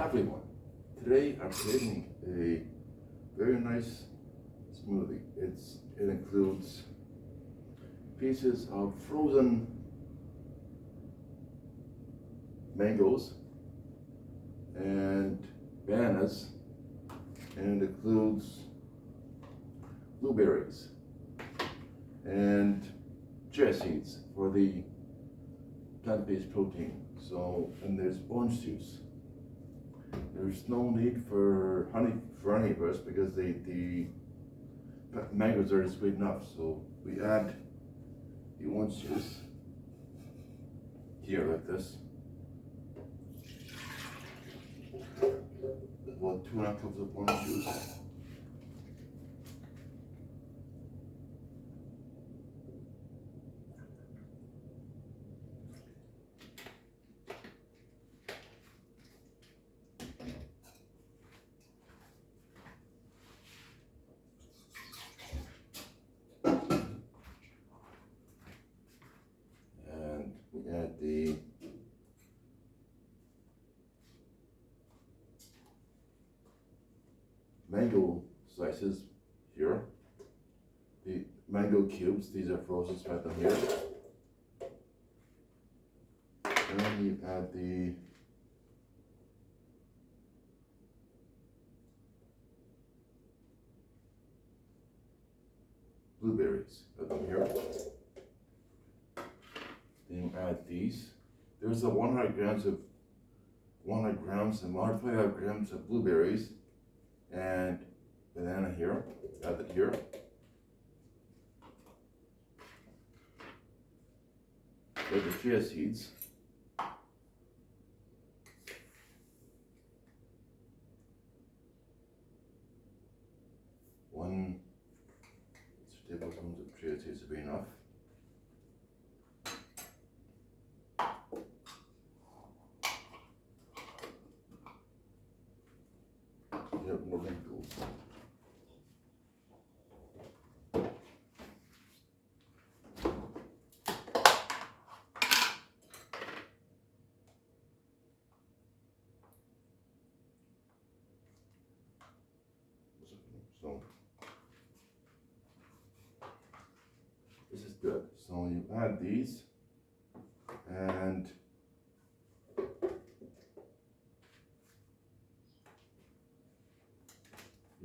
everyone. Today I'm creating a very nice smoothie. It includes pieces of frozen mangoes and bananas, and it includes blueberries and chia seeds for the plant-based protein. So, and there's orange juice. There's no need for honey for any of us because the mangoes are sweet enough. So we add the orange juice here like this. About 2.5 cups of orange juice. We add the mango slices here, the mango cubes, these are frozen, spread them here. Then you add the blueberries, put them here. Then you add these. There's a 100 grams and 125 grams of blueberries and banana here. Add it here. Add the chia seeds. One tablespoons of chia seeds will be enough. More wrinkles. So this is good. So you add these and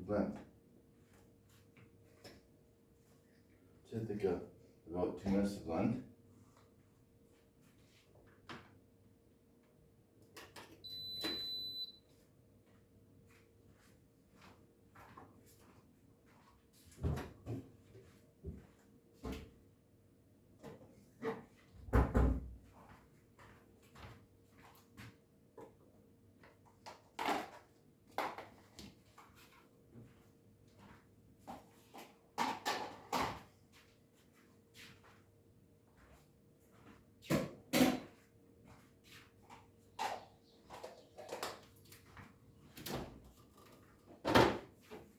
blend. Should take about 2 minutes to blend.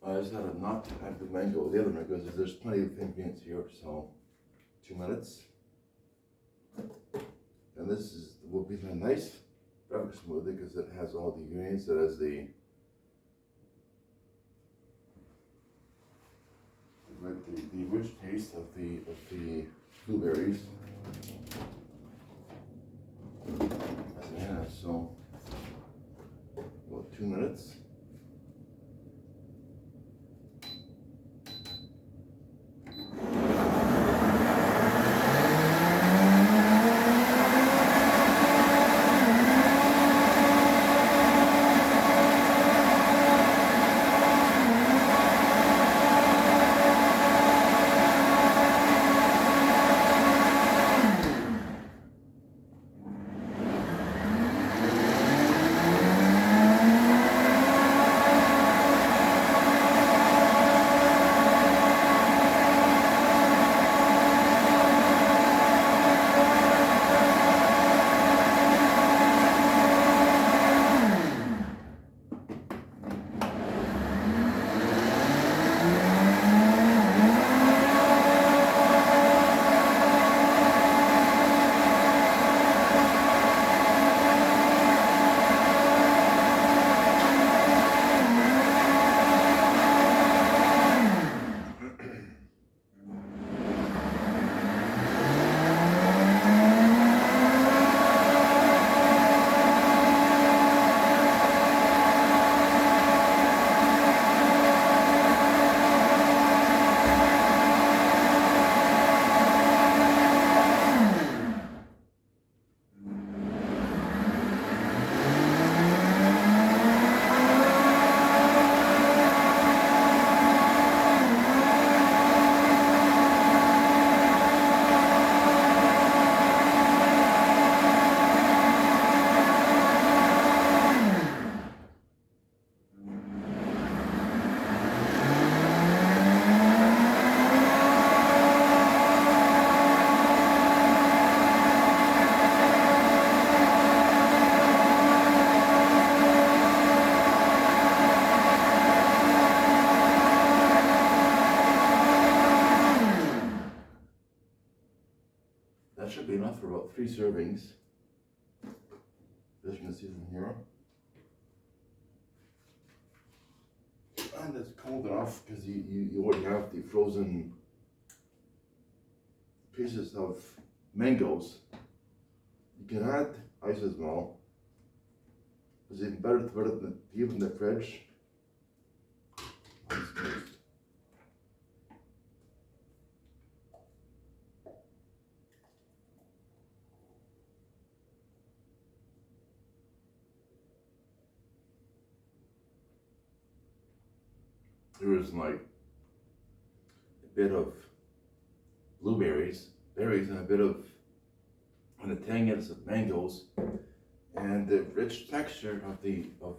I just had to not add the mango, the other mangoes, because there's plenty of ingredients here, so 2 minutes. And this will be a nice breakfast smoothie because it has all the ingredients. It has the rich taste of the blueberries. Yeah, so about 2 minutes. should be enough for about 3 servings. As you can see from here. And it's cold enough because you already have the frozen pieces of mangoes. You can add ice as well. It's even better to put it in the fridge. There is like a bit of blueberries, berries, and a bit of the tanginess of mangoes, and the rich texture of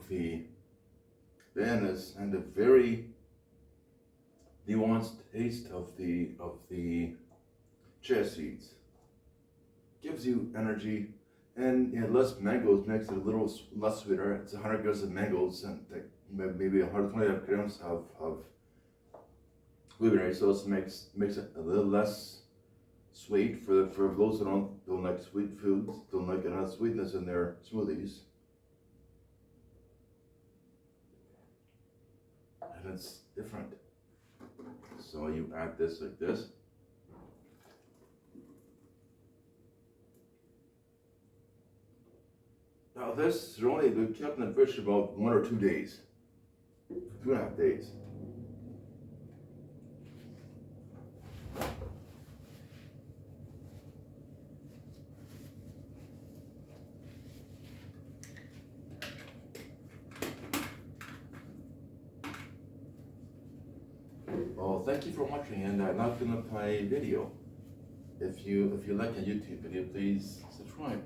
the bananas, and the very nuanced taste of the chia seeds. Gives you energy, and less mangoes makes it a little less sweeter. It's 100 grams of mangoes and maybe 125 grams of blueberries, so it makes it a little less sweet for those who don't like sweet foods, don't like enough sweetness in their smoothies. And it's different. So you add this like this. Now this is only been kept in the fridge about 1 or 2 days, 2.5 days. Well, thank you for watching, and liking my video. If you like a YouTube video, please subscribe.